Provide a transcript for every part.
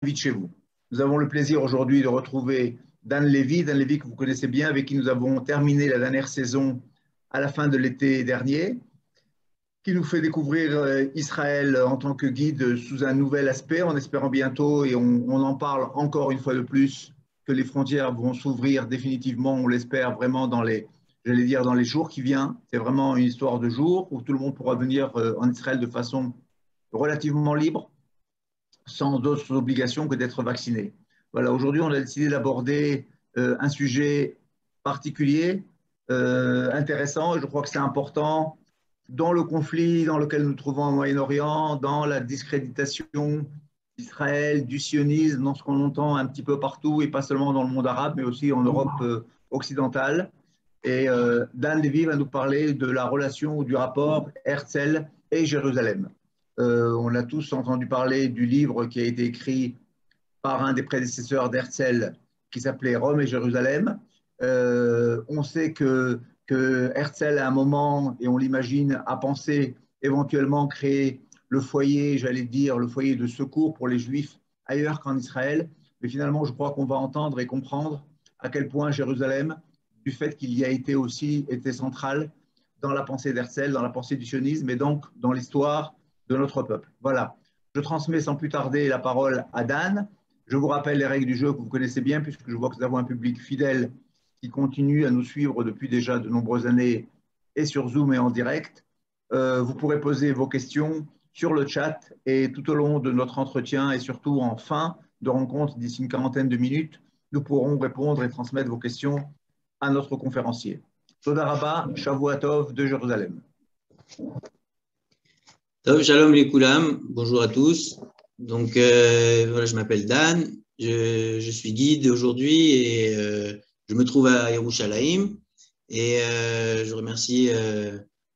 Vite chez vous. Nous avons le plaisir aujourd'hui de retrouver Dan Lévy que vous connaissez bien, avec qui nous avons terminé la dernière saison à la fin de l'été dernier, qui nous fait découvrir Israël en tant que guide sous un nouvel aspect, en espérant bientôt, et on en parle encore une fois de plus, que les frontières vont s'ouvrir définitivement, on l'espère vraiment j'allais dire dans les jours qui viennent. C'est vraiment une histoire de jours où tout le monde pourra venir en Israël de façon relativement libre, sans d'autres obligations que d'être vacciné. Voilà, aujourd'hui, on a décidé d'aborder un sujet particulier, intéressant, et je crois que c'est important dans le conflit dans lequel nous nous trouvons au Moyen-Orient, dans la discréditation d'Israël, du sionisme, dans ce qu'on entend un petit peu partout, et pas seulement dans le monde arabe, mais aussi en Europe occidentale. Et Dan Lévy va nous parler de la relation ou du rapport Herzl et Jérusalem. On a tous entendu parler du livre qui a été écrit par un des prédécesseurs d'Herzl qui s'appelait Rome et Jérusalem. On sait que Herzl, à un moment, et on l'imagine, a pensé éventuellement créer le foyer, j'allais dire, le foyer de secours pour les Juifs ailleurs qu'en Israël. Mais finalement, je crois qu'on va entendre et comprendre à quel point Jérusalem, du fait qu'il y a été aussi, était central dans la pensée d'Herzl, dans la pensée du sionisme et donc dans l'histoire de notre peuple. Voilà. Je transmets sans plus tarder la parole à Dan. Je vous rappelle les règles du jeu que vous connaissez bien, puisque je vois que nous avons un public fidèle qui continue à nous suivre depuis déjà de nombreuses années, et sur Zoom et en direct. Vous pourrez poser vos questions sur le chat, et tout au long de notre entretien, et surtout en fin de rencontre, d'ici une quarantaine de minutes, nous pourrons répondre et transmettre vos questions à notre conférencier. Toda Rabba, Shavua Tov de Jérusalem. Shalom les Koulam, bonjour à tous. Donc voilà, je m'appelle Dan, je suis guide aujourd'hui et je me trouve à Yerushalayim et je remercie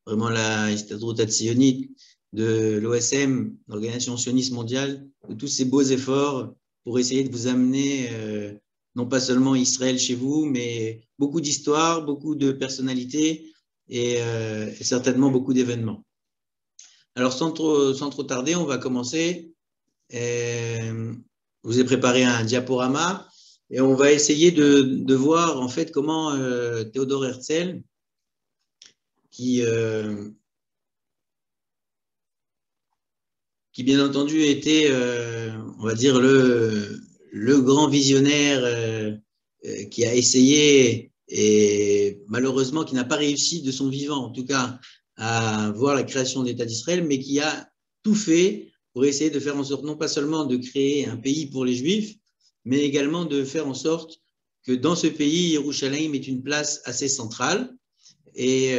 vraiment la Histadrut Hatzionit de l'OSM, l'Organisation sioniste mondiale, de tous ces beaux efforts pour essayer de vous amener non pas seulement Israël chez vous, mais beaucoup d'histoires, beaucoup de personnalités et certainement beaucoup d'événements. Alors, sans trop tarder, on va commencer. Je vous ai préparé un diaporama et on va essayer de voir en fait comment Théodore Herzl, qui bien entendu était, on va dire, le grand visionnaire qui a essayé et malheureusement qui n'a pas réussi de son vivant, en tout cas, à voir la création de l'État d'Israël, mais qui a tout fait pour essayer de faire en sorte non pas seulement de créer un pays pour les Juifs, mais également de faire en sorte que dans ce pays, Yerushalayim est une place assez centrale et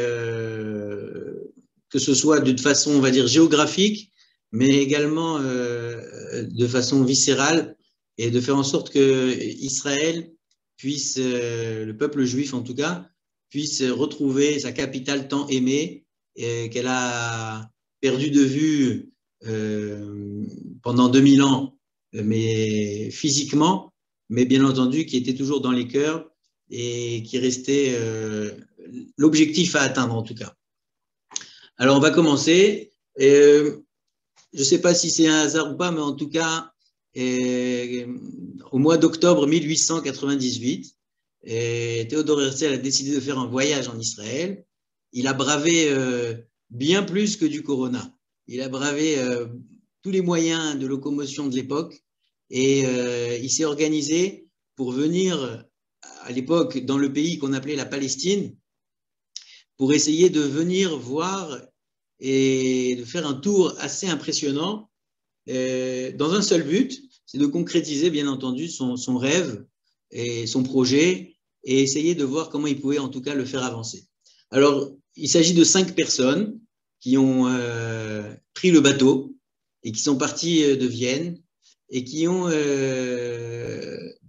que ce soit de façon, on va dire, géographique, mais également de façon viscérale, et de faire en sorte que Israël puisse, le peuple juif en tout cas, puisse retrouver sa capitale tant aimée, qu'elle a perdu de vue pendant 2000 ans, mais physiquement, mais bien entendu qui était toujours dans les cœurs et qui restait l'objectif à atteindre en tout cas. Alors on va commencer. Je ne sais pas si c'est un hasard ou pas, mais en tout cas, au mois d'octobre 1898, Théodore Herzl a décidé de faire un voyage en Israël. Il a bravé bien plus que du corona. Il a bravé tous les moyens de locomotion de l'époque et il s'est organisé pour venir à l'époque dans le pays qu'on appelait la Palestine, pour essayer de venir voir et de faire un tour assez impressionnant dans un seul but, c'est de concrétiser bien entendu son rêve et son projet et essayer de voir comment il pouvait en tout cas le faire avancer. Alors, il s'agit de 5 personnes qui ont pris le bateau et qui sont partis de Vienne et qui ont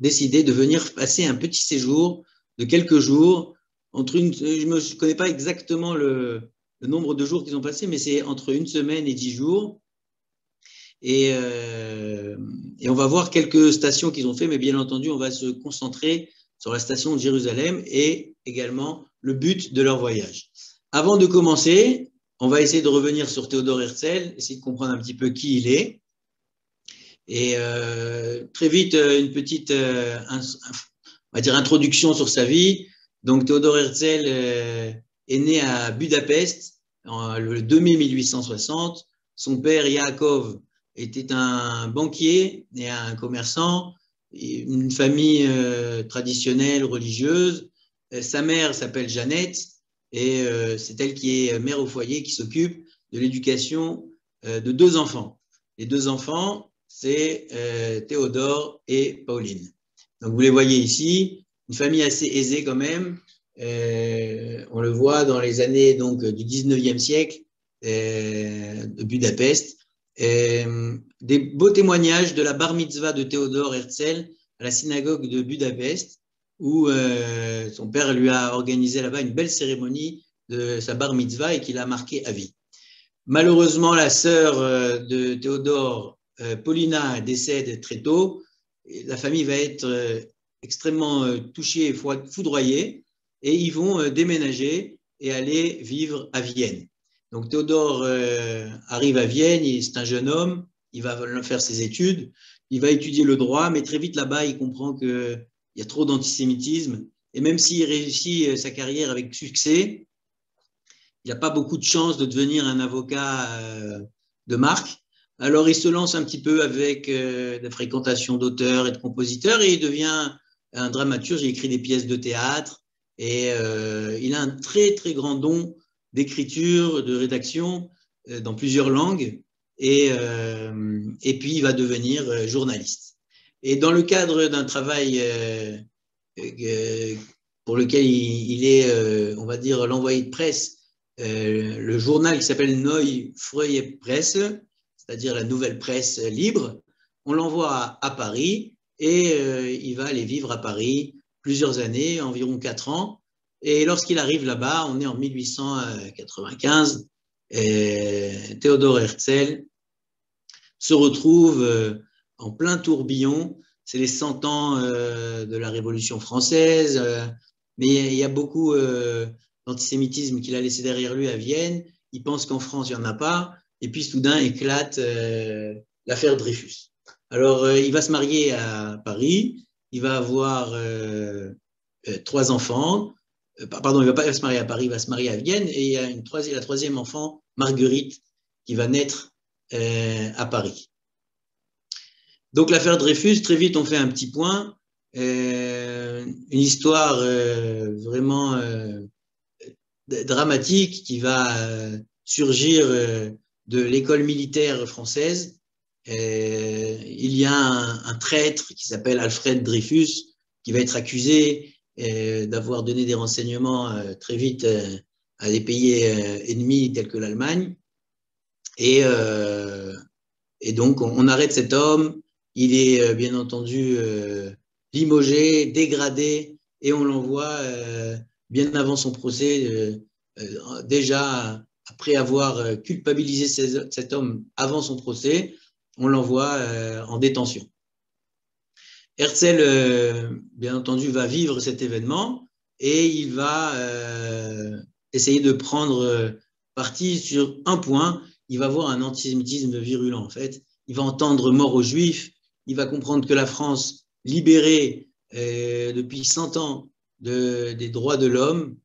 décidé de venir passer un petit séjour de quelques jours entre je ne connais pas exactement le nombre de jours qu'ils ont passé, mais c'est entre 1 semaine et 10 jours. Et on va voir quelques stations qu'ils ont fait, mais bien entendu, on va se concentrer sur la station de Jérusalem et également le but de leur voyage. Avant de commencer, on va essayer de revenir sur Théodore Herzl, essayer de comprendre un petit peu qui il est. Et très vite, une petite on va dire introduction sur sa vie. Donc Théodore Herzl est né à Budapest le 2 mai 1860. Son père Yaakov était un banquier et un commerçant, une famille traditionnelle religieuse. Sa mère s'appelle Jeannette et c'est elle qui est mère au foyer, qui s'occupe de l'éducation de 2 enfants. Les 2 enfants, c'est Théodore et Pauline. Donc vous les voyez ici, une famille assez aisée quand même. On le voit dans les années donc, du 19e siècle de Budapest. Des beaux témoignages de la bar mitzvah de Théodore Herzl à la synagogue de Budapest, où son père lui a organisé là-bas une belle cérémonie de sa bar mitzvah et qui l'a marqué à vie. Malheureusement, la sœur de Théodore, Paulina, décède très tôt. La famille va être extrêmement touchée et foudroyée, et ils vont déménager et aller vivre à Vienne. Donc Théodore arrive à Vienne, c'est un jeune homme, il va faire ses études, il va étudier le droit, mais très vite là-bas, il comprend qu'il y a trop d'antisémitisme, et même s'il réussit sa carrière avec succès, il n'a pas beaucoup de chance de devenir un avocat de marque. Alors, il se lance un petit peu avec la fréquentation d'auteurs et de compositeurs, et il devient un dramaturge. Il écrit des pièces de théâtre, et il a un très, très grand don d'écriture, de rédaction dans plusieurs langues, et puis il va devenir journaliste. Et dans le cadre d'un travail pour lequel il est, on va dire, l'envoyé de presse, le journal qui s'appelle Neue Freie Presse, c'est-à-dire la nouvelle presse libre, on l'envoie à Paris, et il va aller vivre à Paris plusieurs années, environ 4 ans. Et lorsqu'il arrive là-bas, on est en 1895, et Théodore Herzl se retrouve en plein tourbillon. C'est les 100 ans de la Révolution française, mais il y a beaucoup d'antisémitisme qu'il a laissé derrière lui à Vienne. Il pense qu'en France, il n'y en a pas. Et puis, soudain, éclate l'affaire Dreyfus. Alors, il va se marier à Paris. Il va avoir 3 enfants. Pardon, il ne va pas se marier à Paris, il va se marier à Vienne. Et il y a la 3e enfant, Marguerite, qui va naître à Paris. Donc, l'affaire Dreyfus, très vite, on fait un petit point. Une histoire vraiment dramatique qui va surgir de l'école militaire française. Il y a un traître qui s'appelle Alfred Dreyfus qui va être accusé d'avoir donné des renseignements très vite à des pays ennemis tels que l'Allemagne. Et donc, on arrête cet homme. Il est bien entendu limogé, dégradé, et on l'envoie bien avant son procès, déjà après avoir culpabilisé cet homme avant son procès, on l'envoie en détention. Herzl, bien entendu, va vivre cet événement, et il va essayer de prendre parti sur un point. Il va avoir un antisémitisme virulent, en fait. Il va entendre mort aux Juifs. Il va comprendre que la France, libérée depuis 100 ans des droits de l'homme,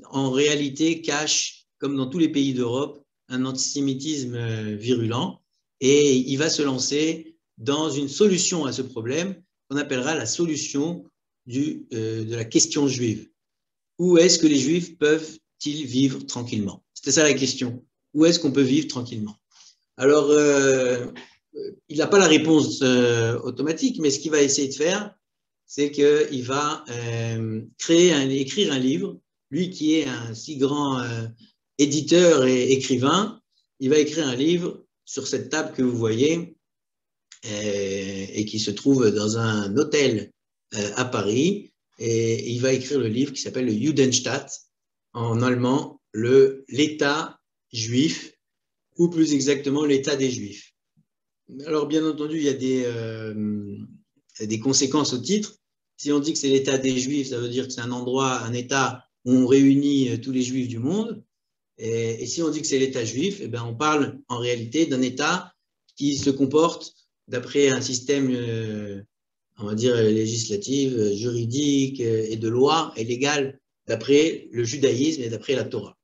en réalité cache, comme dans tous les pays d'Europe, un antisémitisme virulent. Et il va se lancer dans une solution à ce problème qu'on appellera la solution de la question juive. Où est-ce que les Juifs peuvent-ils vivre tranquillement? C'était ça la question. Où est-ce qu'on peut vivre tranquillement? Alors, il n'a pas la réponse automatique, mais ce qu'il va essayer de faire, c'est qu'il va écrire un livre. Lui qui est un si grand éditeur et écrivain, il va écrire un livre sur cette table que vous voyez et qui se trouve dans un hôtel à Paris. Et il va écrire le livre qui s'appelle le Judenstaat, en allemand, l'État juif, ou plus exactement l'État des Juifs. Alors, bien entendu, il y a des conséquences au titre. Si on dit que c'est l'État des Juifs, ça veut dire que c'est un endroit, un État où on réunit tous les Juifs du monde. Et si on dit que c'est l'État juif, eh bien, on parle en réalité d'un État qui se comporte d'après un système, on va dire, législatif, juridique et de loi et légal, d'après le judaïsme et d'après la Torah.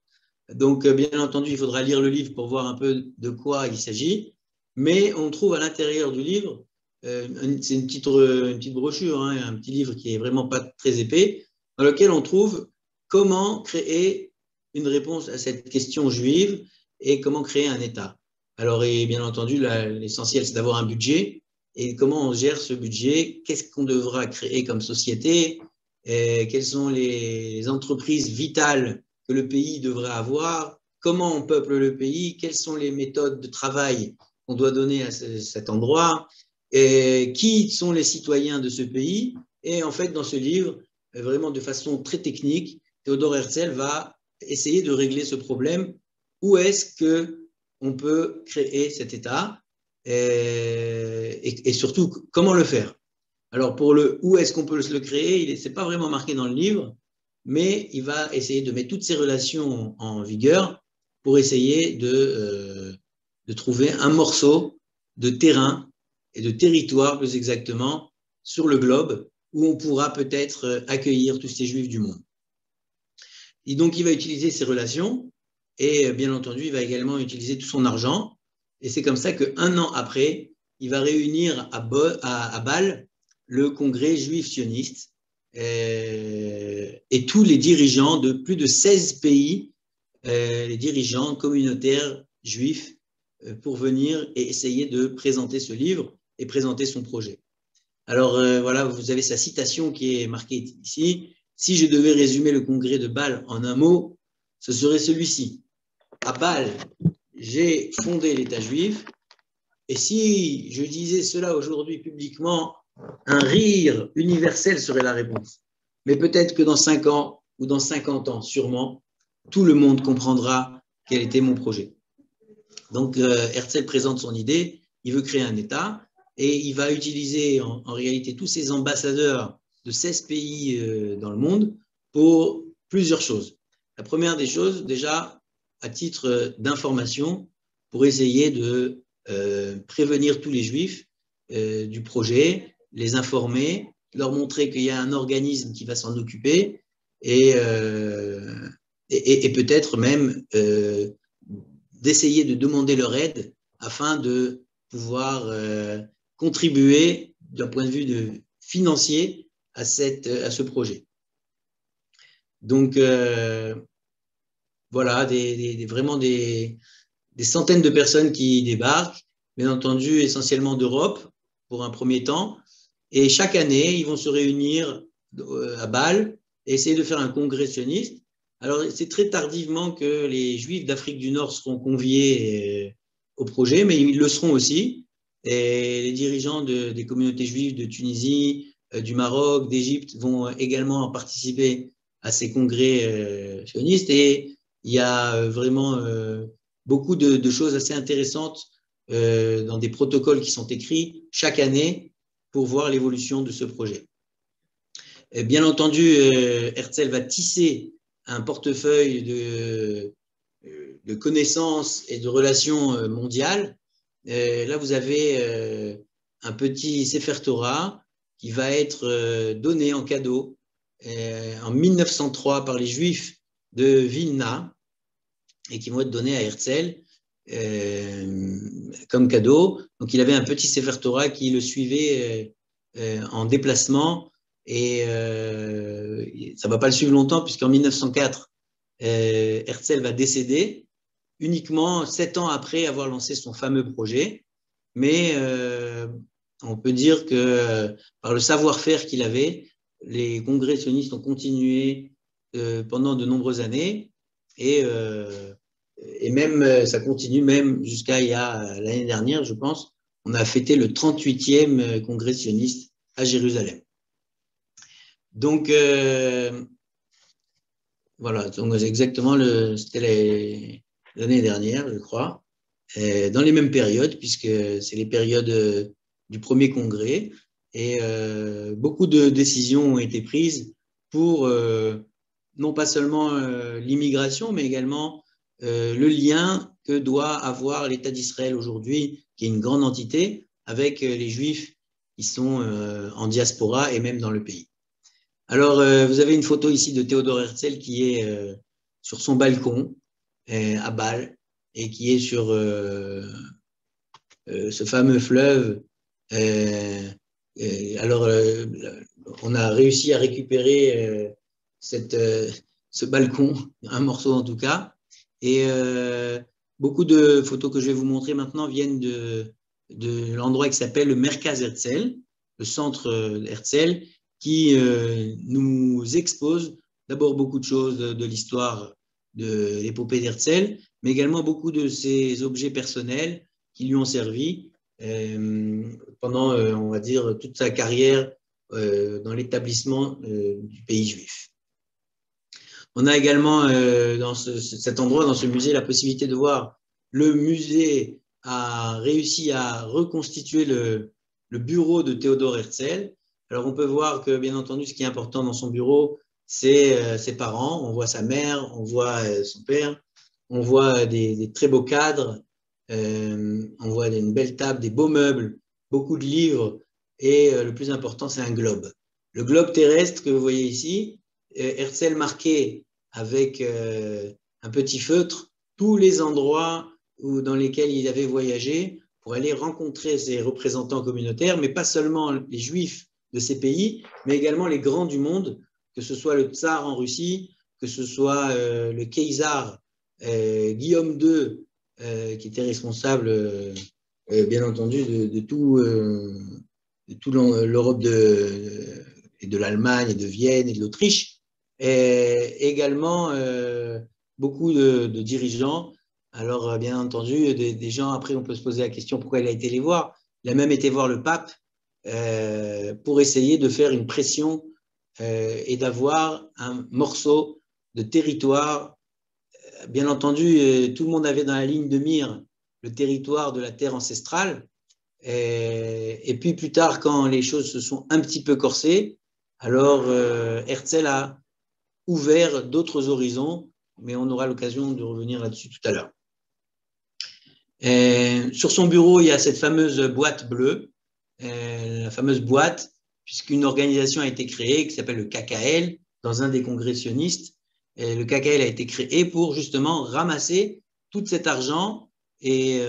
Donc, bien entendu, il faudra lire le livre pour voir un peu de quoi il s'agit, mais on trouve à l'intérieur du livre, c'est une petite brochure, hein, un petit livre qui est vraiment pas très épais, dans lequel on trouve comment créer une réponse à cette question juive et comment créer un État. Alors, et bien entendu, l'essentiel, c'est d'avoir un budget et comment on gère ce budget, qu'est-ce qu'on devra créer comme société, quelles sont les entreprises vitales que le pays devrait avoir, comment on peuple le pays, quelles sont les méthodes de travail qu'on doit donner à cet endroit, et qui sont les citoyens de ce pays. Et en fait, dans ce livre, vraiment de façon très technique, Théodore Herzl va essayer de régler ce problème. Où est-ce qu'on peut créer cet État et surtout, comment le faire? Alors, pour le où est-ce qu'on peut le créer, ce n'est pas vraiment marqué dans le livre, mais il va essayer de mettre toutes ces relations en vigueur pour essayer de trouver un morceau de terrain et de territoire, plus exactement, sur le globe, où on pourra peut-être accueillir tous ces juifs du monde. Et donc, il va utiliser ces relations et, bien entendu, il va également utiliser tout son argent. Et c'est comme ça qu'un an après, il va réunir à Bâle le congrès juif sioniste et tous les dirigeants de plus de 16 pays, les dirigeants communautaires juifs, pour venir et essayer de présenter ce livre et présenter son projet. Alors voilà, vous avez sa citation qui est marquée ici. Si je devais résumer le congrès de Bâle en un mot, ce serait celui-ci. À Bâle, j'ai fondé l'État juif, et si je disais cela aujourd'hui publiquement, un rire universel serait la réponse. Mais peut-être que dans 5 ans ou dans 50 ans, sûrement, tout le monde comprendra quel était mon projet. Donc, Herzl présente son idée, il veut créer un État et il va utiliser en réalité tous ses ambassadeurs de 16 pays dans le monde pour plusieurs choses. La première des choses, déjà, à titre d'information, pour essayer de prévenir tous les Juifs du projet, les informer, leur montrer qu'il y a un organisme qui va s'en occuper et peut-être même d'essayer de demander leur aide afin de pouvoir contribuer d'un point de vue financier à ce projet. Donc, voilà, vraiment des centaines de personnes qui débarquent, bien entendu essentiellement d'Europe pour un premier temps, et chaque année, ils vont se réunir à Bâle et essayer de faire un congrès sioniste. Alors, c'est très tardivement que les Juifs d'Afrique du Nord seront conviés au projet, mais ils le seront aussi. Et les dirigeants des communautés juives de Tunisie, du Maroc, d'Égypte vont également participer à ces congrès sionistes. Et il y a vraiment beaucoup de choses assez intéressantes dans des protocoles qui sont écrits chaque année pour voir l'évolution de ce projet. Et bien entendu, Herzl va tisser un portefeuille de connaissances et de relations mondiales. Là, vous avez un petit Sefer Torah qui va être donné en cadeau en 1903 par les Juifs de Vilna et qui vont être donnés à Herzl comme cadeau. Donc, il avait un petit Sefer Torah qui le suivait en déplacement et ça ne va pas le suivre longtemps puisqu'en 1904, Herzl va décéder uniquement 7 ans après avoir lancé son fameux projet. Mais on peut dire que par le savoir-faire qu'il avait, les congrès sionistes ont continué pendant de nombreuses années et même ça continue même jusqu'à l'année dernière, je pense. On a fêté le 38e congrès sioniste à Jérusalem. Donc, voilà, donc exactement, c'était l'année dernière, je crois, dans les mêmes périodes, puisque c'est les périodes du premier congrès, et beaucoup de décisions ont été prises pour non pas seulement l'immigration, mais également le lien que doit avoir l'État d'Israël aujourd'hui, qui est une grande entité, avec les Juifs qui sont en diaspora et même dans le pays. Alors, vous avez une photo ici de Théodore Herzl qui est sur son balcon à Bâle et qui est sur ce fameux fleuve. Alors, on a réussi à récupérer ce balcon, un morceau en tout cas. Et beaucoup de photos que je vais vous montrer maintenant viennent de l'endroit qui s'appelle le Merkaz Herzl, le centre Herzl, qui nous expose d'abord beaucoup de choses de l'histoire de l'épopée d'Herzl, mais également beaucoup de ses objets personnels qui lui ont servi pendant, on va dire, toute sa carrière dans l'établissement du pays juif. On a également dans cet endroit, dans ce musée, la possibilité de voir le musée a réussi à reconstituer le bureau de Théodore Herzl. Alors, on peut voir que, bien entendu, ce qui est important dans son bureau, c'est ses parents. On voit sa mère, on voit son père, on voit des très beaux cadres, on voit une belle table, des beaux meubles, beaucoup de livres et le plus important, c'est un globe. Le globe terrestre que vous voyez ici, Herzl marquait avec un petit feutre tous les endroits dans lesquels il avait voyagé pour aller rencontrer ses représentants communautaires, mais pas seulement les juifs de ces pays, mais également les grands du monde, que ce soit le tsar en Russie, que ce soit le Kaiser Guillaume II, qui était responsable, bien entendu, de tout l'Europe et de l'Allemagne et de Vienne et de l'Autriche, et également beaucoup de dirigeants. Alors, bien entendu, des gens, après, on peut se poser la question pourquoi il a été les voir. Il a même été voir le pape pour essayer de faire une pression et d'avoir un morceau de territoire. Bien entendu, tout le monde avait dans la ligne de mire le territoire de la terre ancestrale. Et puis plus tard, quand les choses se sont un petit peu corsées, alors Herzl a ouvert d'autres horizons, mais on aura l'occasion de revenir là-dessus tout à l'heure. Sur son bureau, il y a cette fameuse boîte bleue, la fameuse boîte, puisqu'une organisation a été créée qui s'appelle le KKL, dans un des congrès sionistes. Et le KKL a été créé pour justement ramasser tout cet argent et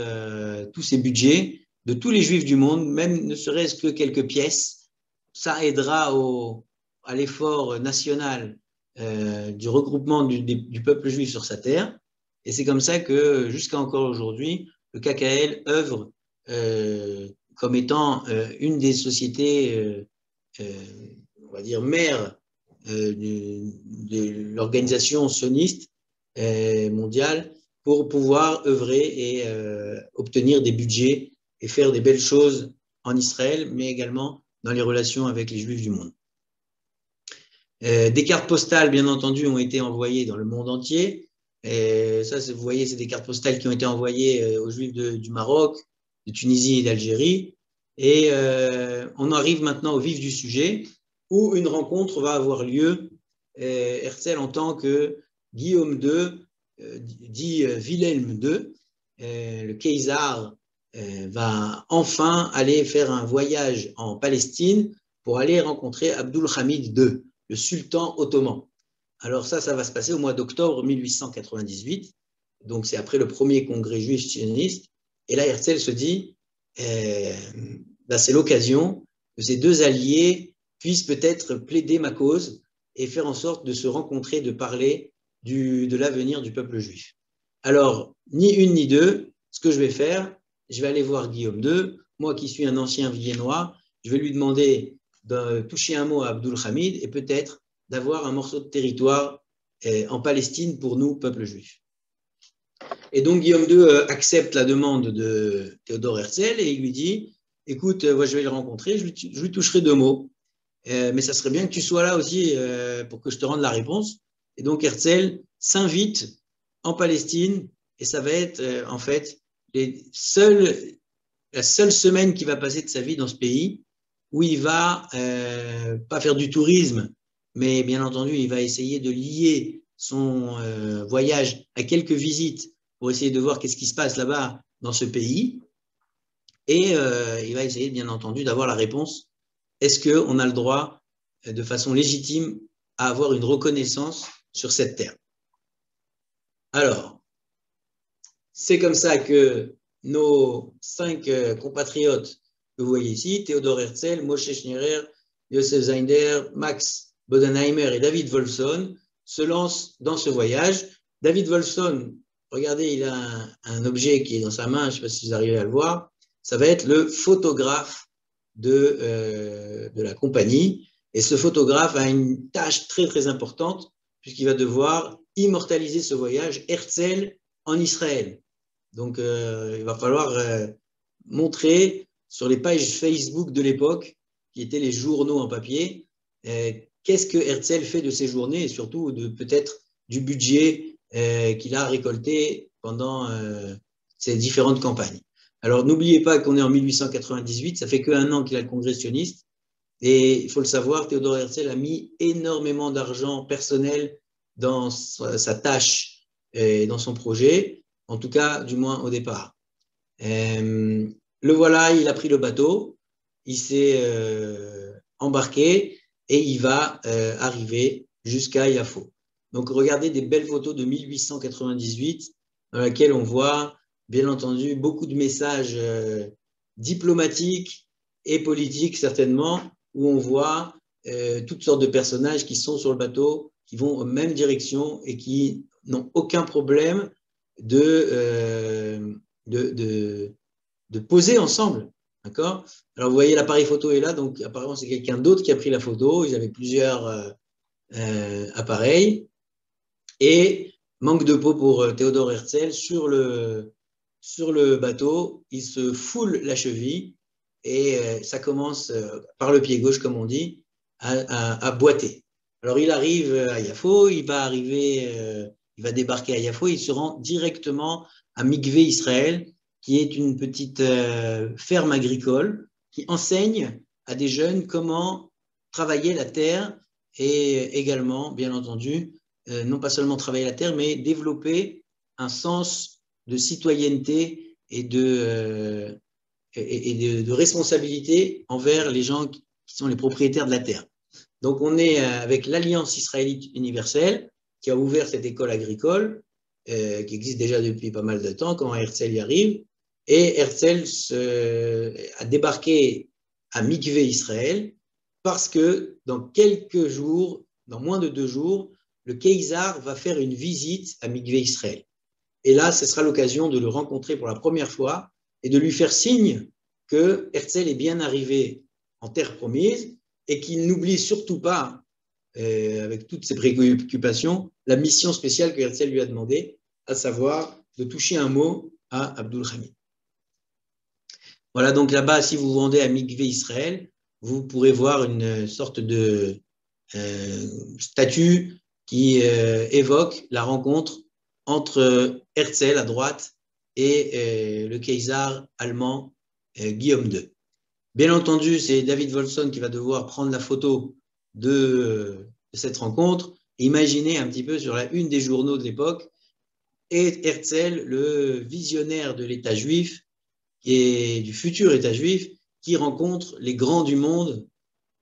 tous ces budgets de tous les juifs du monde, même ne serait-ce que quelques pièces. Ça aidera à l'effort national du regroupement du peuple juif sur sa terre. Et c'est comme ça que, jusqu'à encore aujourd'hui, le KKL œuvre comme étant une des sociétés, on va dire, mères de l'organisation sioniste mondiale pour pouvoir œuvrer et obtenir des budgets et faire des belles choses en Israël, mais également dans les relations avec les Juifs du monde. Des cartes postales, bien entendu, ont été envoyées dans le monde entier. Et ça, vous voyez, c'est des cartes postales qui ont été envoyées aux Juifs du Maroc, de Tunisie et d'Algérie. Et on arrive maintenant au vif du sujet, où une rencontre va avoir lieu. Herzl, en tant que Guillaume II, dit Wilhelm II, le Kaiser, va enfin aller faire un voyage en Palestine pour aller rencontrer Abdul Hamid II, le sultan ottoman. Alors ça va se passer au mois d'octobre 1898, donc c'est après le premier congrès juif sioniste, et là Herzl se dit, c'est l'occasion que ces deux alliés puissent peut-être plaider ma cause et faire en sorte de se rencontrer, de parler de l'avenir du peuple juif. Alors, ni une ni deux, ce que je vais faire, je vais aller voir Guillaume II, moi qui suis un ancien viennois, je vais lui demander de toucher un mot à Abdul Hamid et peut-être d'avoir un morceau de territoire en Palestine pour nous, peuple juif. Et donc Guillaume II accepte la demande de Théodore Herzl et il lui dit, écoute, moi je vais le rencontrer, je lui toucherai deux mots, mais ça serait bien que tu sois là aussi pour que je te rende la réponse. Et donc Herzl s'invite en Palestine et ça va être en fait la seule semaine qu'il va passer de sa vie dans ce pays où il va pas faire du tourisme, mais bien entendu, il va essayer de lier son voyage à quelques visites pour essayer de voir qu'est-ce qui se passe là-bas dans ce pays. et il va essayer, bien entendu, d'avoir la réponse. Est-ce qu'on a le droit, de façon légitime, à avoir une reconnaissance sur cette terre? Alors, c'est comme ça que nos 5 compatriotes que vous voyez ici, Theodor Herzl, Moshe Schnerer, Yosef Zeinder, Max Bodenheimer et David Wolfson, se lancent dans ce voyage. David Wolfson, regardez, il a un objet qui est dans sa main, je ne sais pas si vous arrivez à le voir, ça va être le photographe de la compagnie. Et ce photographe a une tâche très, très importante, puisqu'il va devoir immortaliser ce voyage, Herzl, en Israël. Donc, il va falloir montrer sur les pages Facebook de l'époque, qui étaient les journaux en papier, qu'est-ce que Herzl fait de ses journées et surtout de peut-être du budget qu'il a récolté pendant ces différentes campagnes. Alors, n'oubliez pas qu'on est en 1898, ça fait qu'un an qu'il a le congrès sioniste, et il faut le savoir, Theodor Herzl a mis énormément d'argent personnel dans sa tâche et dans son projet, en tout cas, du moins au départ. Le voilà, il a pris le bateau, il s'est embarqué et il va arriver jusqu'à Yafo. Donc, regardez des belles photos de 1898 dans lesquelles on voit, bien entendu, beaucoup de messages diplomatiques et politiques, certainement, où on voit toutes sortes de personnages qui sont sur le bateau, qui vont en même direction et qui n'ont aucun problème de poser ensemble. D'accord? Alors, vous voyez, l'appareil photo est là, donc apparemment, c'est quelqu'un d'autre qui a pris la photo. Ils avaient plusieurs appareils. Et manque de peau pour Theodor Herzl, sur le bateau, il se foule la cheville et ça commence par le pied gauche, comme on dit, à boiter. Alors, il arrive à Yafo, il va débarquer à Yafo, il se rend directement à Mikvé Israël, qui est une petite ferme agricole qui enseigne à des jeunes comment travailler la terre et également, bien entendu, non pas seulement travailler la terre, mais développer un sens de citoyenneté et de responsabilité envers les gens qui sont les propriétaires de la terre. Donc, on est avec l'Alliance israélite universelle qui a ouvert cette école agricole qui existe déjà depuis pas mal de temps quand Herzl y arrive. Et Herzl a débarqué à Mikvé Israël parce que dans quelques jours, dans moins de 2 jours, le Keizar va faire une visite à Mikvé Israël. Et là, ce sera l'occasion de le rencontrer pour la première fois et de lui faire signe que Herzl est bien arrivé en terre promise et qu'il n'oublie surtout pas, avec toutes ses préoccupations, la mission spéciale que Herzl lui a demandé, à savoir de toucher un mot à Abdul Hamid. Voilà, donc là-bas, si vous vous rendez à Mikvé Israël, vous pourrez voir une sorte de statue qui évoque la rencontre entre Herzl à droite et le Kaiser allemand Guillaume II. Bien entendu, c'est David Wolfson qui va devoir prendre la photo de cette rencontre. Imaginez un petit peu sur la une des journaux de l'époque, et Herzl, le visionnaire de l'État juif, et du futur État juif, qui rencontre les grands du monde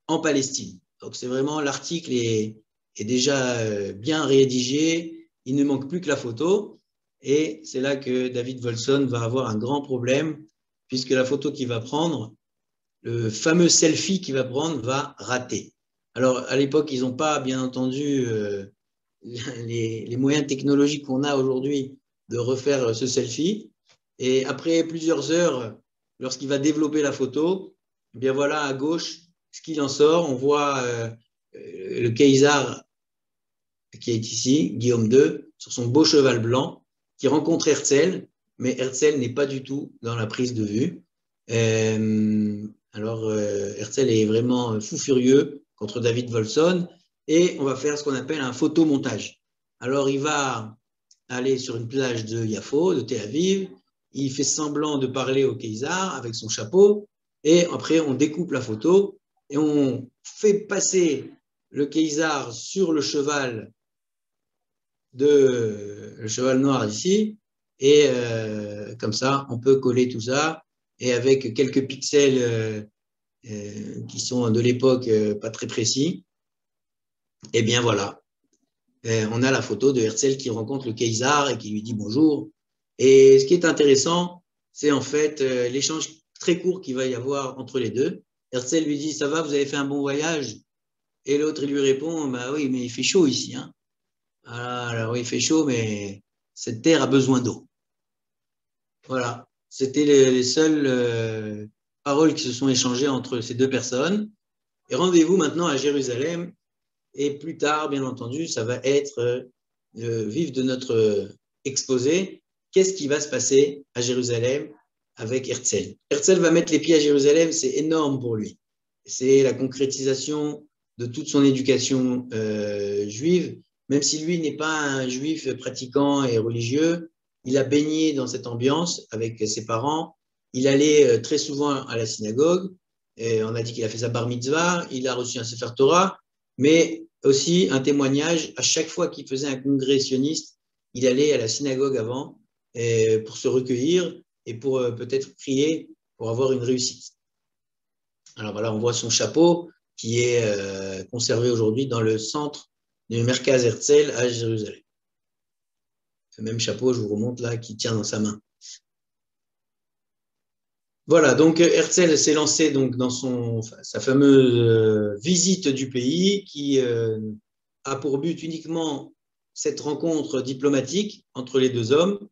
en Palestine. Donc c'est vraiment, l'article est déjà bien rédigé, il ne manque plus que la photo, et c'est là que David Wolfson va avoir un grand problème, puisque la photo qu'il va prendre, le fameux selfie qu'il va prendre, va rater. Alors à l'époque, ils n'ont pas, bien entendu, les moyens technologiques qu'on a aujourd'hui de refaire ce selfie. Et après plusieurs heures, lorsqu'il va développer la photo, eh bien voilà, à gauche, ce qu'il en sort, on voit le Kaiser qui est ici, Guillaume II, sur son beau cheval blanc, qui rencontre Herzl, mais Herzl n'est pas du tout dans la prise de vue. Alors, Herzl est vraiment fou furieux contre David Wolfson, et on va faire ce qu'on appelle un photomontage. Alors, il va aller sur une plage de Yafo, de Tel Aviv, il fait semblant de parler au Kaiser avec son chapeau, et après, on découpe la photo, et on fait passer le Kaiser sur le cheval noir ici, et comme ça, on peut coller tout ça, et avec quelques pixels qui sont de l'époque pas très précis. Eh bien voilà, on a la photo de Herzl qui rencontre le Kaiser et qui lui dit bonjour. Et ce qui est intéressant, c'est en fait l'échange très court qu'il va y avoir entre les deux. Herzl lui dit, ça va, vous avez fait un bon voyage? Et l'autre, il lui répond, bah oui, mais il fait chaud ici. Hein. Alors oui, il fait chaud, mais cette terre a besoin d'eau. Voilà, c'était les seules paroles qui se sont échangées entre ces deux personnes. Et rendez-vous maintenant à Jérusalem. Et plus tard, bien entendu, ça va être le vif de notre exposé. Qu'est-ce qui va se passer à Jérusalem avec Herzl? Herzl va mettre les pieds à Jérusalem, c'est énorme pour lui. C'est la concrétisation de toute son éducation juive, même si lui n'est pas un juif pratiquant et religieux, il a baigné dans cette ambiance avec ses parents, il allait très souvent à la synagogue, et on a dit qu'il a fait sa bar mitzvah, il a reçu un sefer Torah, mais aussi un témoignage, à chaque fois qu'il faisait un congrès sioniste, il allait à la synagogue avant pour se recueillir et pour peut-être prier pour avoir une réussite. Alors voilà, on voit son chapeau qui est conservé aujourd'hui dans le centre du Merkaz Herzl à Jérusalem. Le même chapeau, je vous remonte là, qui tient dans sa main. Voilà, donc Herzl s'est lancé donc dans sa fameuse visite du pays qui a pour but uniquement cette rencontre diplomatique entre les deux hommes.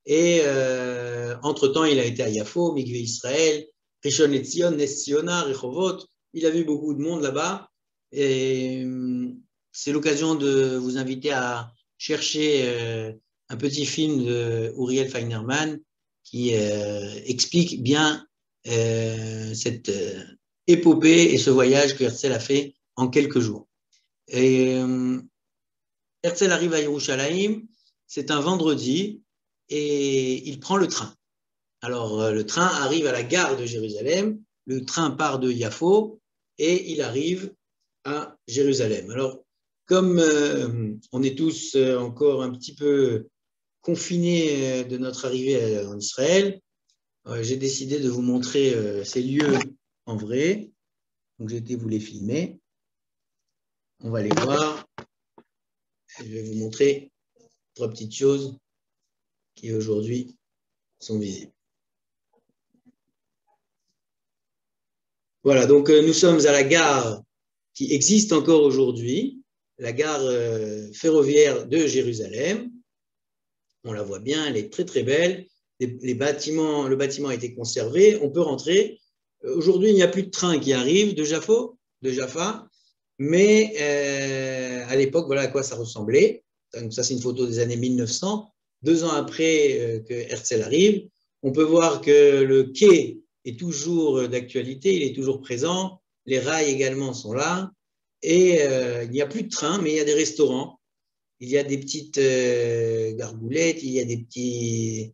Et entre-temps, il a été à Yafo, Mikvé Israël, Rishon LeZion, Nes Ziona, Rehovot. Il a vu beaucoup de monde là-bas. Et c'est l'occasion de vous inviter à chercher un petit film de Uriel Feinerman qui explique bien cette épopée et ce voyage que Herzl a fait en quelques jours. Et Herzl arrive à Yerushalayim, c'est un vendredi, et il prend le train. Alors, le train arrive à la gare de Jérusalem, le train part de Yafo, et il arrive à Jérusalem. Alors, comme on est tous encore un petit peu confinés de notre arrivée en Israël, j'ai décidé de vous montrer ces lieux en vrai. Donc, j'ai été vous les filmer. On va les voir. Je vais vous montrer 3 petites choses qui aujourd'hui sont visibles. Voilà, donc nous sommes à la gare qui existe encore aujourd'hui, la gare ferroviaire de Jérusalem. On la voit bien, elle est très très belle. Le bâtiment a été conservé, on peut rentrer. Aujourd'hui, il n'y a plus de train qui arrive de Jaffa, mais à l'époque, voilà à quoi ça ressemblait. Donc ça, c'est une photo des années 1900. 2 ans après que Herzl arrive, on peut voir que le quai est toujours d'actualité, il est toujours présent. Les rails également sont là. Et il n'y a plus de train, mais il y a des restaurants. Il y a des petites gargoulettes, il y a des petits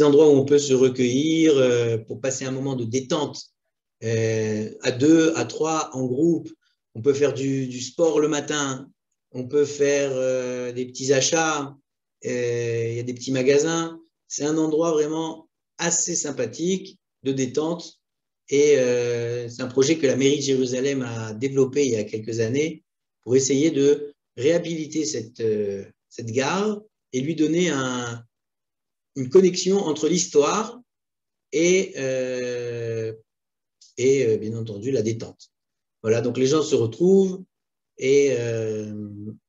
endroits où on peut se recueillir pour passer un moment de détente à 2, à 3, en groupe. On peut faire du sport le matin, on peut faire des petits achats, il y a des petits magasins. C'est un endroit vraiment assez sympathique de détente et c'est un projet que la mairie de Jérusalem a développé il y a quelques années pour essayer de réhabiliter cette gare et lui donner une connexion entre l'histoire et bien entendu la détente. Voilà, donc les gens se retrouvent et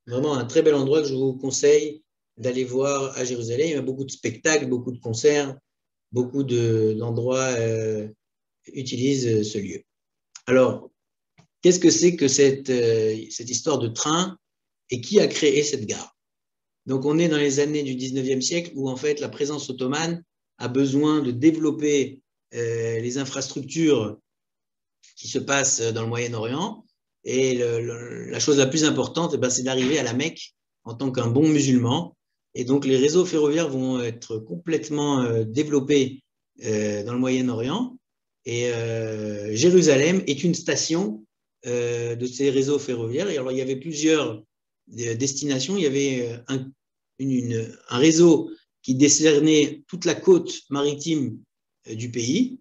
vraiment un très bel endroit que je vous conseille d'aller voir à Jérusalem. Il y a beaucoup de spectacles, beaucoup de concerts, beaucoup d'endroits utilisent ce lieu. Alors, qu'est-ce que c'est que cette histoire de train et qui a créé cette gare? Donc, on est dans les années du 19e siècle où, en fait, la présence ottomane a besoin de développer les infrastructures qui se passent dans le Moyen-Orient. Et la chose la plus importante, c'est d'arriver à la Mecque en tant qu'un bon musulman. Et donc, les réseaux ferroviaires vont être complètement développés dans le Moyen-Orient. Et Jérusalem est une station de ces réseaux ferroviaires. Et alors, il y avait plusieurs destinations. Il y avait un réseau qui décernait toute la côte maritime du pays,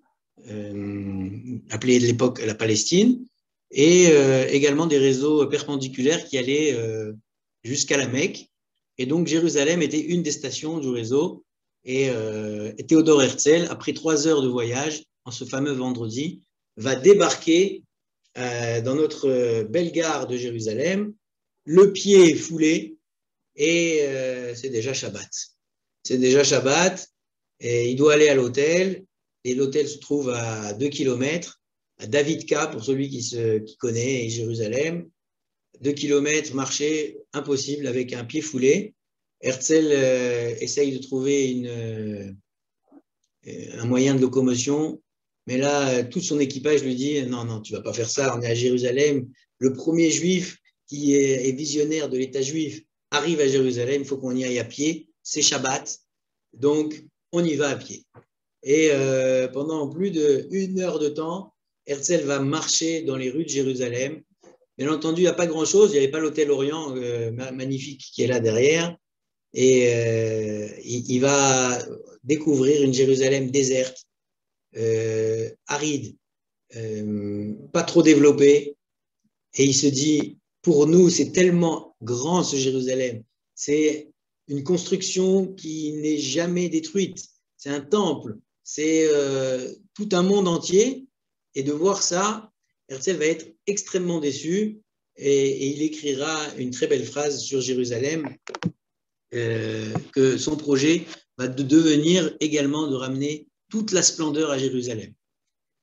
appelé de l'époque la Palestine, et également des réseaux perpendiculaires qui allaient jusqu'à la Mecque. Et donc, Jérusalem était une des stations du réseau. Et Théodore Herzl, après 3 heures de voyage, en ce fameux vendredi, va débarquer dans notre belle gare de Jérusalem, le pied foulé, et c'est déjà Shabbat. C'est déjà Shabbat, et il doit aller à l'hôtel, et l'hôtel se trouve à 2 km, à Davidka, pour celui qui connaît Jérusalem. 2 km marcher, impossible, avec un pied foulé. Herzl essaye de trouver un moyen de locomotion, mais là, tout son équipage lui dit « Non, non, tu ne vas pas faire ça, on est à Jérusalem. Le premier juif qui est visionnaire de l'État juif arrive à Jérusalem, il faut qu'on y aille à pied, c'est Shabbat, donc on y va à pied. » Et pendant plus d'1 heure de temps, Herzl va marcher dans les rues de Jérusalem. Bien entendu, il n'y a pas grand-chose, il n'y avait pas l'hôtel Orient magnifique qui est là derrière. Et il va découvrir une Jérusalem déserte, aride, pas trop développée. Et il se dit, pour nous, c'est tellement grand ce Jérusalem. C'est une construction qui n'est jamais détruite. C'est un temple, c'est tout un monde entier. Et de voir ça, Herzl va être extrêmement déçu et il écrira une très belle phrase sur Jérusalem, que son projet va devenir également de ramener toute la splendeur à Jérusalem.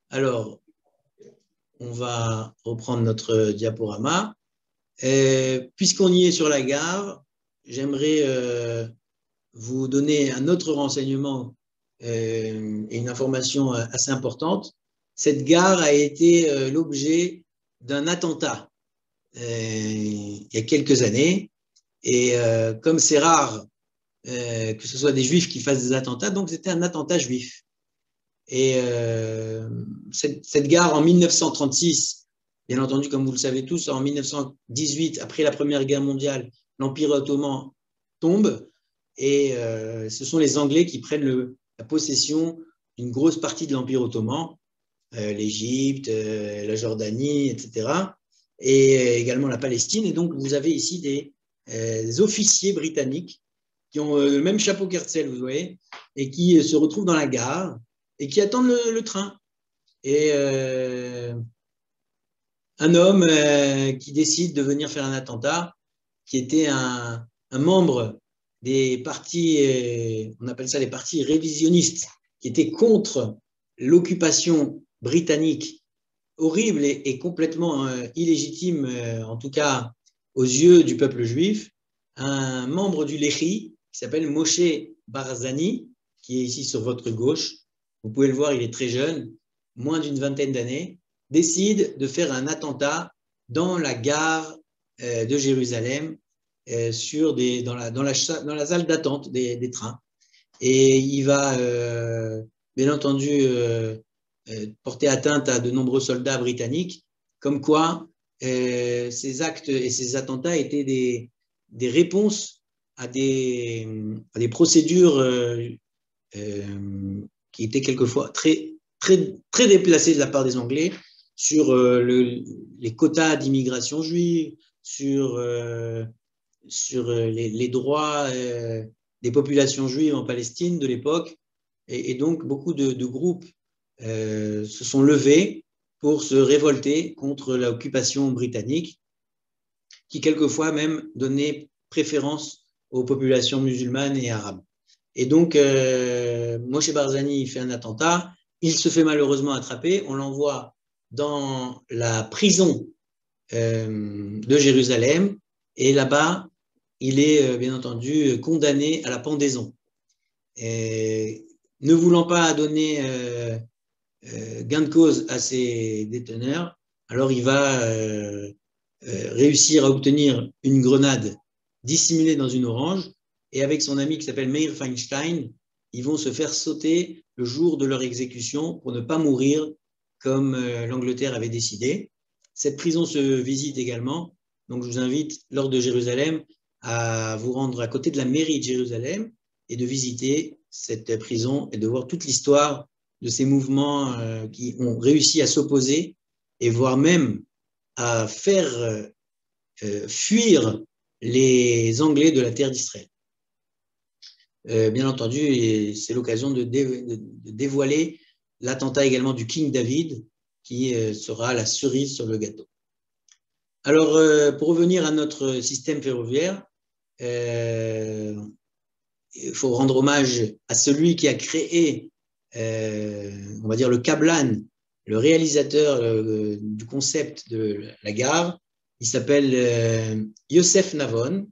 Alors, on va reprendre notre diaporama. Puisqu'on y est sur la gare, j'aimerais vous donner un autre renseignement et une information assez importante. Cette gare a été l'objet d'un attentat il y a quelques années. Et comme c'est rare que ce soit des juifs qui fassent des attentats, donc c'était un attentat juif. Et cette gare en 1936, bien entendu, comme vous le savez tous, en 1918, après la Première Guerre mondiale, l'Empire ottoman tombe et ce sont les Anglais qui prennent la possession d'une grosse partie de l'Empire ottoman, l'Égypte, la Jordanie, etc., et également la Palestine. Et donc, vous avez ici des officiers britanniques qui ont le même chapeau qu'Herzl, vous voyez, et qui se retrouvent dans la gare et qui attendent le train. Et un homme qui décide de venir faire un attentat, qui était un membre des partis, on appelle ça les partis révisionnistes, qui étaient contre l'occupation britannique horrible et complètement illégitime, en tout cas aux yeux du peuple juif, un membre du Lehi qui s'appelle Moshe Barzani, qui est ici sur votre gauche. Vous pouvez le voir, il est très jeune, moins d'une vingtaine d'années, décide de faire un attentat dans la gare de Jérusalem, dans la salle d'attente des trains. Et il va, bien entendu, porter atteinte à de nombreux soldats britanniques, comme quoi ces actes et ces attentats étaient des réponses à des procédures qui étaient quelquefois très, très, très déplacées de la part des Anglais sur les quotas d'immigration juive, sur les droits des populations juives en Palestine de l'époque. Et donc, beaucoup de groupes se sont levés pour se révolter contre l'occupation britannique, qui quelquefois même donnait préférence aux populations musulmanes et arabes. Et donc, Moshe Barzani fait un attentat, il se fait malheureusement attraper, on l'envoie dans la prison de Jérusalem, et là-bas, il est bien entendu condamné à la pendaison. Et, ne voulant pas donner gain de cause à ses déteneurs, alors il va réussir à obtenir une grenade dissimulée dans une orange, et avec son ami qui s'appelle Meir Feinstein, ils vont se faire sauter le jour de leur exécution pour ne pas mourir comme l'Angleterre avait décidé. Cette prison se visite également, donc je vous invite lors de Jérusalem à vous rendre à côté de la mairie de Jérusalem et de visiter cette prison et de voir toute l'histoire de ces mouvements qui ont réussi à s'opposer et voire même à faire fuir les Anglais de la terre d'Israël. Bien entendu, c'est l'occasion de dévoiler l'attentat également du King David, qui sera la cerise sur le gâteau. Alors, pour revenir à notre système ferroviaire, il faut rendre hommage à celui qui a créé, on va dire, le Kablan, le réalisateur du concept de la gare. Il s'appelle Yosef Navon,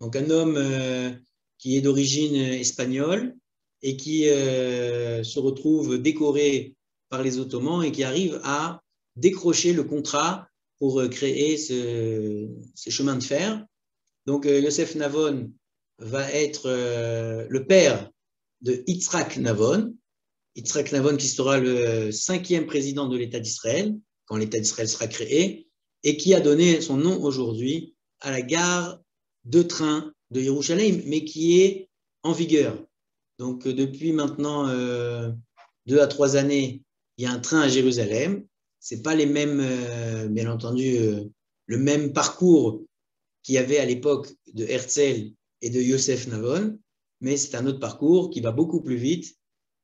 donc un homme qui est d'origine espagnole et qui se retrouve décoré par les Ottomans et qui arrive à décrocher le contrat pour créer ces chemins de fer. Donc, Yosef Navon va être le père de Yitzhak Navon. Yitzhak Navon qui sera le 5e président de l'État d'Israël, quand l'État d'Israël sera créé, et qui a donné son nom aujourd'hui à la gare de train de Yerushalayim, mais qui est en vigueur. Donc, depuis maintenant 2 à 3 années, il y a un train à Jérusalem. Ce n'est pas les mêmes, bien entendu, le même parcours qu'il y avait à l'époque de Herzl et de Yosef Navon, mais c'est un autre parcours qui va beaucoup plus vite.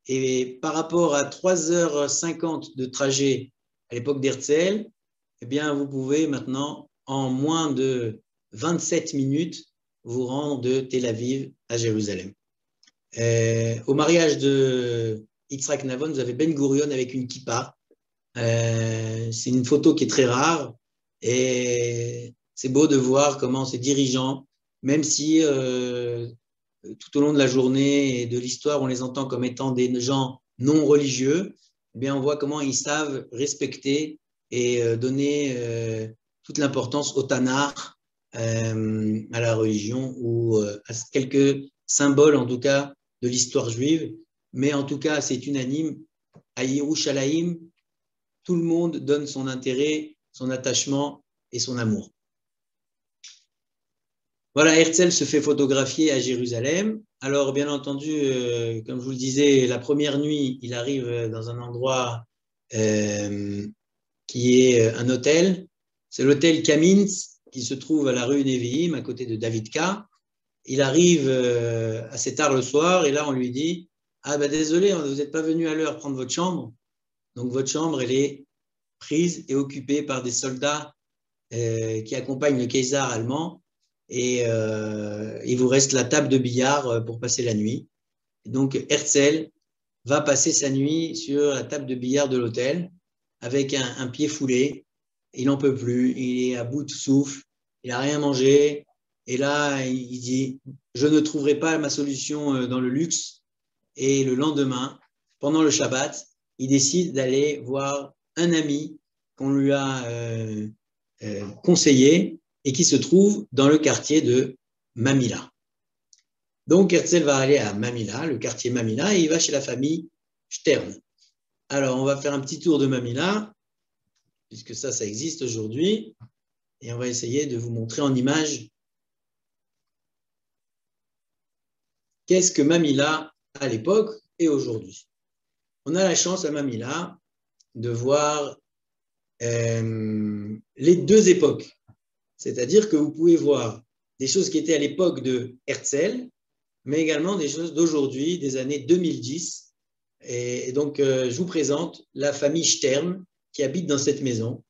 Et par rapport à 3h50 de trajet à l'époque d'Herzl, eh bien, vous pouvez maintenant, en moins de 27 minutes, vous rendre de Tel Aviv à Jérusalem. Au mariage de Yitzhak Navon, vous avez Ben Gurion avec une kippa. C'est une photo qui est très rare et c'est beau de voir comment ces dirigeants, même si tout au long de la journée et de l'histoire, on les entend comme étant des gens non religieux, eh bien, on voit comment ils savent respecter et donner toute l'importance au Tanakh, à la religion ou à quelques symboles, en tout cas, de l'histoire juive. Mais en tout cas, c'est unanime. À Yerushalayim, tout le monde donne son intérêt, son attachement et son amour. Voilà, Herzl se fait photographier à Jérusalem. Alors, bien entendu, comme je vous le disais, la première nuit, il arrive dans un endroit qui est un hôtel. C'est l'hôtel Kaminz, qui se trouve à la rue Nevi'im, à côté de Davidka. Il arrive assez tard le soir et là, on lui dit « Ah ben désolé, vous n'êtes pas venu à l'heure prendre votre chambre. » Donc, votre chambre, elle est prise et occupée par des soldats qui accompagnent le Kaiser allemand et il vous reste la table de billard pour passer la nuit. Et donc, Herzl va passer sa nuit sur la table de billard de l'hôtel avec un pied foulé. Il n'en peut plus, il est à bout de souffle, il n'a rien mangé. Et là, il dit « Je ne trouverai pas ma solution dans le luxe. » Et le lendemain, pendant le Shabbat, il décide d'aller voir un ami qu'on lui a conseillé et qui se trouve dans le quartier de Mamila. Donc, Herzl va aller à Mamila, le quartier Mamila, et il va chez la famille Stern. Alors, on va faire un petit tour de Mamila, puisque ça existe aujourd'hui, et on va essayer de vous montrer en image qu'est-ce que Mamila à l'époque et aujourd'hui. On a la chance à Mamila de voir les deux époques. C'est-à-dire que vous pouvez voir des choses qui étaient à l'époque de Herzl, mais également des choses d'aujourd'hui, des années 2010. Et donc, je vous présente la famille Stern qui habite dans cette maison,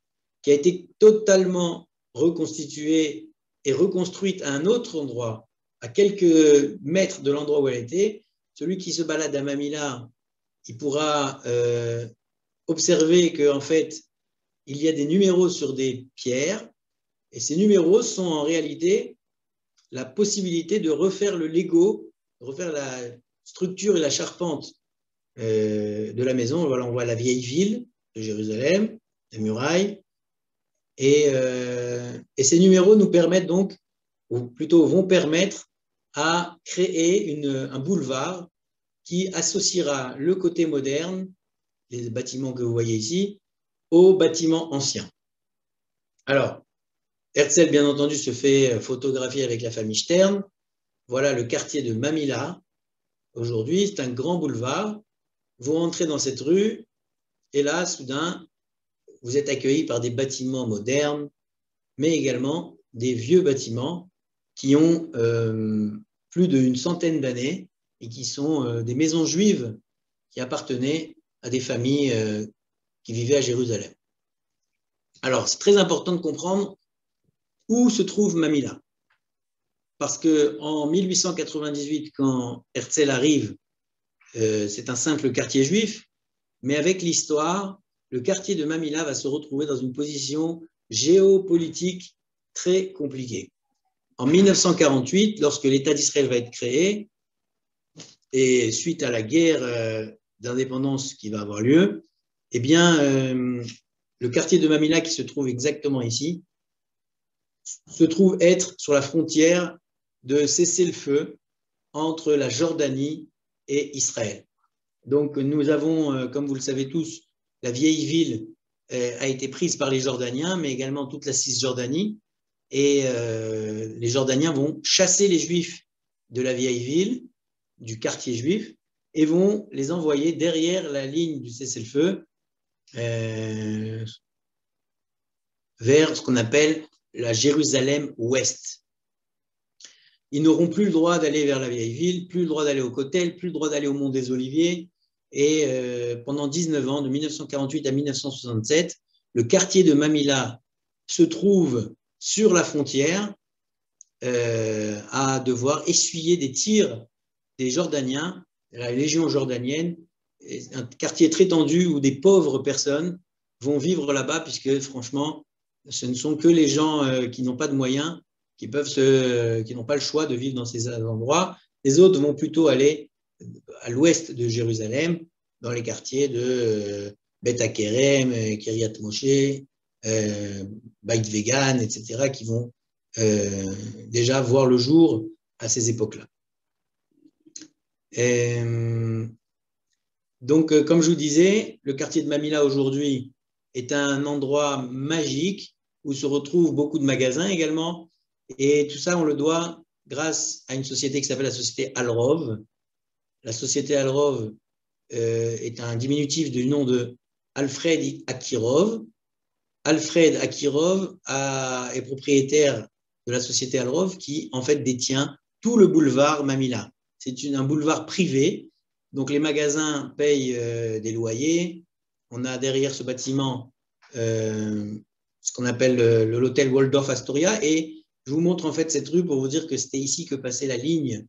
qui a été totalement reconstituée et reconstruite à un autre endroit, à quelques mètres de l'endroit où elle était. Celui qui se balade à Mamila, il pourra observer qu'en fait, il y a des numéros sur des pierres, et ces numéros sont en réalité la possibilité de refaire le Lego, de refaire la structure et la charpente de la maison. Voilà, on voit la vieille ville de Jérusalem, les murailles, et ces numéros nous permettent donc, ou plutôt vont permettre à créer un boulevard qui associera le côté moderne, les bâtiments que vous voyez ici, aux bâtiments anciens. Alors, Herzl, bien entendu, se fait photographier avec la famille Stern. Voilà le quartier de Mamila. Aujourd'hui, c'est un grand boulevard vous rentrez dans cette rue et là, soudain, vous êtes accueillis par des bâtiments modernes, mais également des vieux bâtiments qui ont plus d'une centaine d'années et qui sont des maisons juives qui appartenaient à des familles qui vivaient à Jérusalem. Alors, c'est très important de comprendre où se trouve Mamilla. Parce qu'en 1898, quand Herzl arrive, c'est un simple quartier juif, mais avec l'histoire, le quartier de Mamilla va se retrouver dans une position géopolitique très compliquée. En 1948, lorsque l'État d'Israël va être créé, et suite à la guerre d'indépendance qui va avoir lieu, eh bien, le quartier de Mamilla, qui se trouve exactement ici, se trouve être sur la frontière de cessez-le-feu entre la Jordanie et Israël. Donc, nous avons, comme vous le savez tous, la vieille ville a été prise par les Jordaniens, mais également toute la Cisjordanie. Et les Jordaniens vont chasser les Juifs de la vieille ville, du quartier juif, et vont les envoyer derrière la ligne du cessez-le-feu vers ce qu'on appelle la Jérusalem-Ouest. Ils n'auront plus le droit d'aller vers la vieille ville, plus le droit d'aller au Kotel, plus le droit d'aller au Mont des Oliviers. Et pendant 19 ans, de 1948 à 1967, le quartier de Mamilla se trouve sur la frontière à devoir essuyer des tirs des Jordaniens, la Légion jordanienne, un quartier très tendu où des pauvres personnes vont vivre là-bas, puisque franchement, ce ne sont que les gens qui n'ont pas de moyens, qui n'ont pas le choix de vivre dans ces endroits. Les autres vont plutôt aller à l'ouest de Jérusalem, dans les quartiers de Beth Hakerem, Kiryat Moshe, Beit Vegan, etc., qui vont déjà voir le jour à ces époques-là. Donc, comme je vous disais, le quartier de Mamilla aujourd'hui est un endroit magique où se retrouvent beaucoup de magasins également. Et tout ça, on le doit grâce à une société qui s'appelle la société Alrov. La société Alrov est un diminutif du nom de Alfred Akirov. Alfred Akirov est propriétaire de la société Alrov qui, en fait, détient tout le boulevard Mamilla. C'est un boulevard privé, donc les magasins payent des loyers. On a derrière ce bâtiment ce qu'on appelle l'hôtel Waldorf Astoria. Et je vous montre en fait cette rue pour vous dire que c'était ici que passait la ligne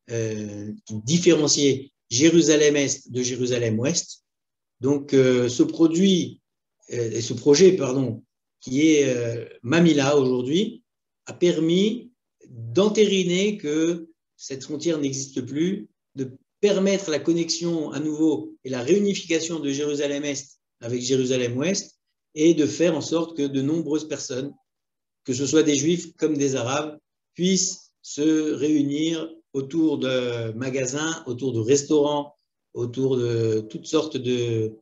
qui différenciait Jérusalem-Est de Jérusalem-Ouest. Donc ce projet, qui est Mamilla aujourd'hui, a permis d'entériner que cette frontière n'existe plus, de permettre la connexion à nouveau et la réunification de Jérusalem-Est avec Jérusalem-Ouest et de faire en sorte que de nombreuses personnes, que ce soit des Juifs comme des Arabes, puissent se réunir autour de magasins, autour de restaurants, autour de toutes sortes de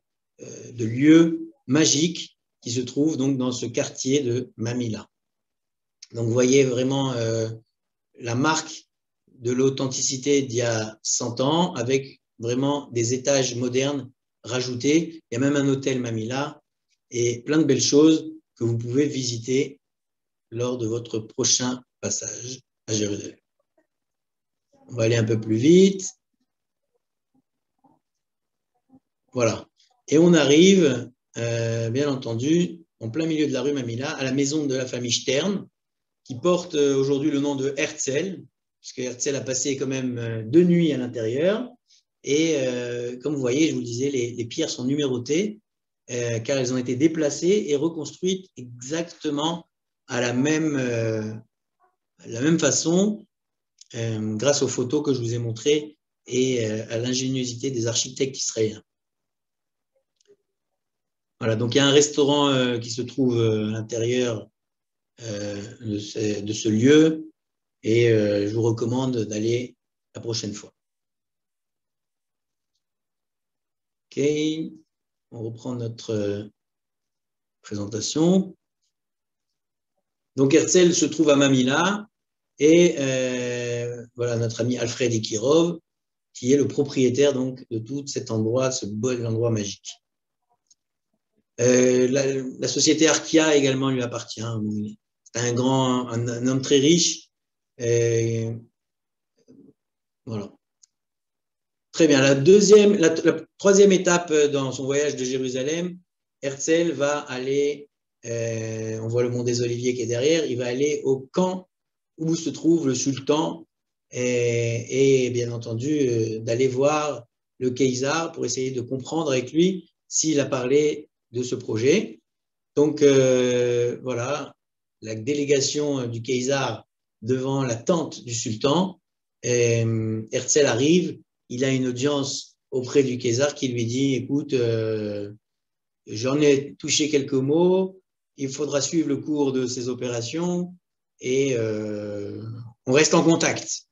lieux magiques qui se trouvent donc dans ce quartier de Mamilla. Donc vous voyez vraiment la marque de l'authenticité d'il y a 100 ans avec vraiment des étages modernes rajoutés. Il y a même un hôtel Mamilla et plein de belles choses que vous pouvez visiter lors de votre prochain passage à Jérusalem. On va aller un peu plus vite. Voilà. Et on arrive, bien entendu, en plein milieu de la rue Mamilla, à la maison de la famille Stern, qui porte aujourd'hui le nom de Herzl, puisque Herzl a passé quand même 2 nuits à l'intérieur. Et comme vous voyez, je vous le disais, les pierres sont numérotées, car elles ont été déplacées et reconstruites exactement à la même façon, grâce aux photos que je vous ai montrées et à l'ingéniosité des architectes israéliens. Voilà, donc il y a un restaurant qui se trouve à l'intérieur de ce lieu et je vous recommande d'aller la prochaine fois. Ok, on reprend notre présentation. Donc Herzl se trouve à Mamilla et voilà notre ami Alfred Akirov qui est le propriétaire donc, de tout cet endroit, ce bel endroit magique. La société Arkia également lui appartient. C'est un homme très riche. Voilà. Très bien. La troisième étape dans son voyage de Jérusalem, Herzl va aller, on voit le mont des Oliviers qui est derrière, il va aller au camp où se trouve le sultan et bien entendu d'aller voir le Khaïsar pour essayer de comprendre avec lui s'il a parlé de ce projet. Donc voilà, la délégation du Khaïsar devant la tente du sultan, Herzl arrive, il a une audience auprès du Khaïsar qui lui dit, écoute, j'en ai touché quelques mots, il faudra suivre le cours de ces opérations et on reste en contact.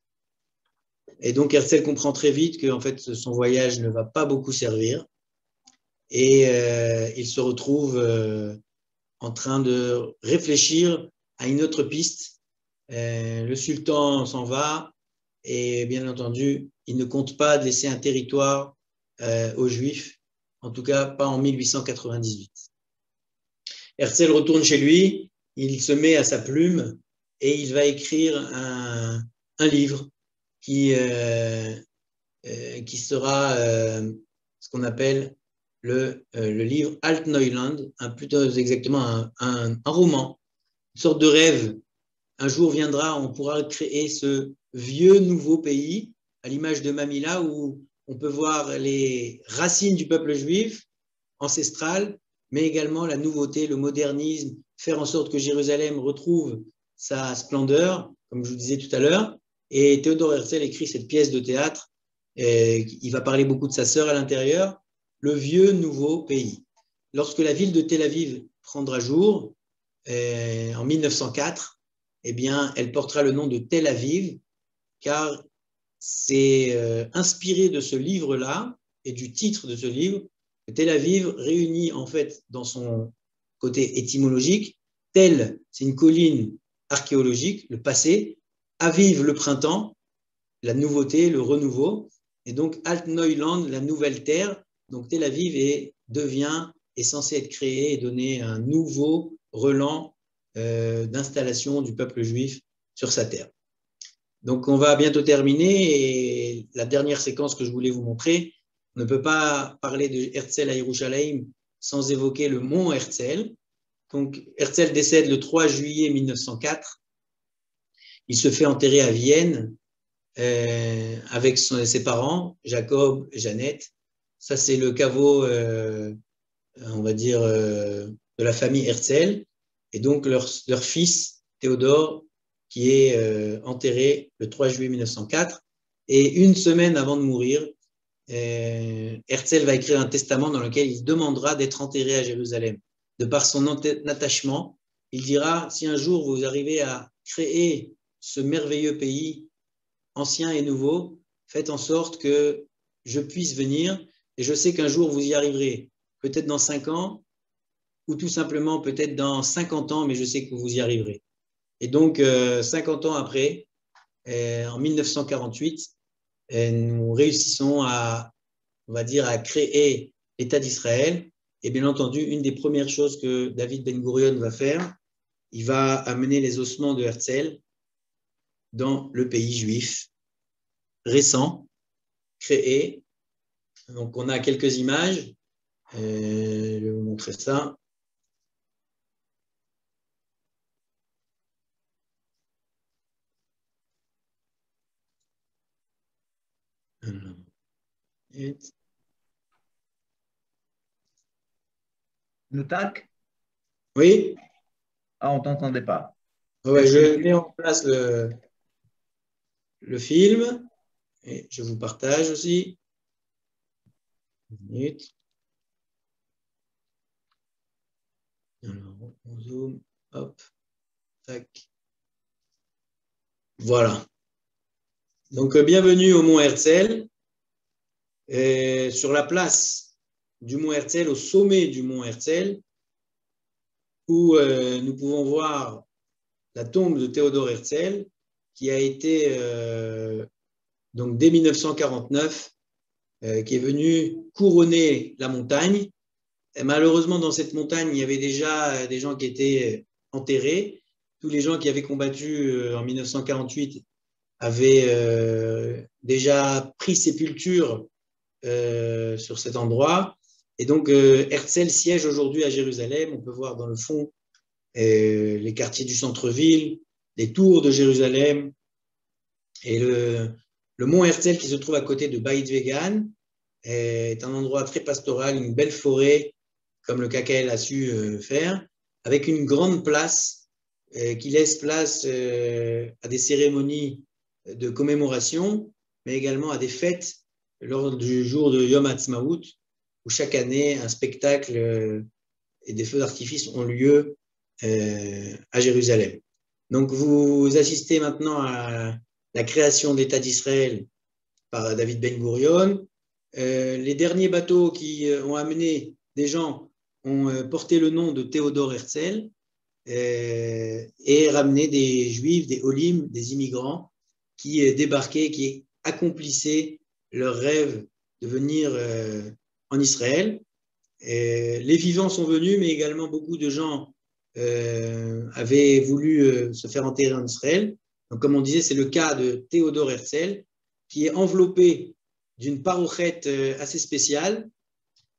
Et donc Herzl comprend très vite que en fait, son voyage ne va pas beaucoup servir et il se retrouve en train de réfléchir à une autre piste. Le sultan s'en va et bien entendu, il ne compte pas laisser un territoire aux Juifs, en tout cas pas en 1898. Herzl retourne chez lui, il se met à sa plume et il va écrire un livre qui sera ce qu'on appelle le livre Alt-Neuland, plutôt exactement un roman, une sorte de rêve. Un jour viendra, on pourra créer ce vieux nouveau pays, à l'image de Mamilla, où on peut voir les racines du peuple juif ancestral, mais également la nouveauté, le modernisme, faire en sorte que Jérusalem retrouve sa splendeur, comme je vous disais tout à l'heure. Et Théodore Herzl écrit cette pièce de théâtre, il va parler beaucoup de sa sœur à l'intérieur, le vieux nouveau pays. Lorsque la ville de Tel Aviv prendra jour, en 1904, eh bien, elle portera le nom de Tel Aviv, car c'est inspiré de ce livre-là et du titre de ce livre. Tel Aviv réunit en fait dans son côté étymologique, Tel, c'est une colline archéologique, le passé, Aviv, le printemps, la nouveauté, le renouveau, et donc Alt-Neuland, la nouvelle terre. Donc Tel Aviv est censé être créé et donner un nouveau relan d'installation du peuple juif sur sa terre. Donc on va bientôt terminer et la dernière séquence que je voulais vous montrer, on ne peut pas parler de Herzl à Yerushalayim sans évoquer le mont Herzl. Donc Herzl décède le 3 juillet 1904. Il se fait enterrer à Vienne avec ses parents, Jacob et Jeannette. Ça, c'est le caveau, on va dire, de la famille Herzl. Et donc, leur fils, Théodore, qui est enterré le 3 juillet 1904. Et une semaine avant de mourir, Herzl va écrire un testament dans lequel il demandera d'être enterré à Jérusalem. De par son attachement, il dira, si un jour vous arrivez à créer ce merveilleux pays ancien et nouveau, faites en sorte que je puisse venir et je sais qu'un jour vous y arriverez, peut-être dans 5 ans ou tout simplement peut-être dans 50 ans, mais je sais que vous y arriverez. Et donc 50 ans après, en 1948, nous réussissons à, on va dire, à créer l'État d'Israël. Et bien entendu, une des premières choses que David Ben Gurion va faire, il va amener les ossements de Herzl dans le pays juif récent, créé. Donc, on a quelques images. Je vais vous montrer ça. Noutak? Oui? Ah, on ne t'entendait pas. Ouais, je mets en place le film et je vous partage aussi. Une minute. Alors, on zoome, hop, tac. Voilà. Donc, bienvenue au Mont Herzl. Et sur la place du Mont Herzl, au sommet du Mont Herzl, où nous pouvons voir la tombe de Théodore Herzl, qui a été donc dès 1949, qui est venu couronner la montagne. Et malheureusement, dans cette montagne, il y avait déjà des gens qui étaient enterrés. Tous les gens qui avaient combattu en 1948 avaient déjà pris sépulture sur cet endroit. Et donc, Herzl siège aujourd'hui à Jérusalem. On peut voir dans le fond les quartiers du centre-ville, les tours de Jérusalem et le mont Herzl qui se trouve à côté de Beit Vegan est un endroit très pastoral, une belle forêt, comme le KKL a su faire, avec une grande place qui laisse place à des cérémonies de commémoration, mais également à des fêtes lors du jour de Yom Ha'atzmaut, où chaque année, un spectacle et des feux d'artifice ont lieu à Jérusalem. Donc, vous assistez maintenant à la création de l'État d'Israël par David Ben Gurion. Les derniers bateaux qui ont amené des gens ont porté le nom de Théodore Herzl et ramené des juifs, des olim, des immigrants qui débarquaient, qui accomplissaient leur rêve de venir en Israël. Les vivants sont venus, mais également beaucoup de gens avaient voulu se faire enterrer en Israël. Donc, comme on disait, c'est le cas de Théodore Herzl, qui est enveloppé d'une parochette assez spéciale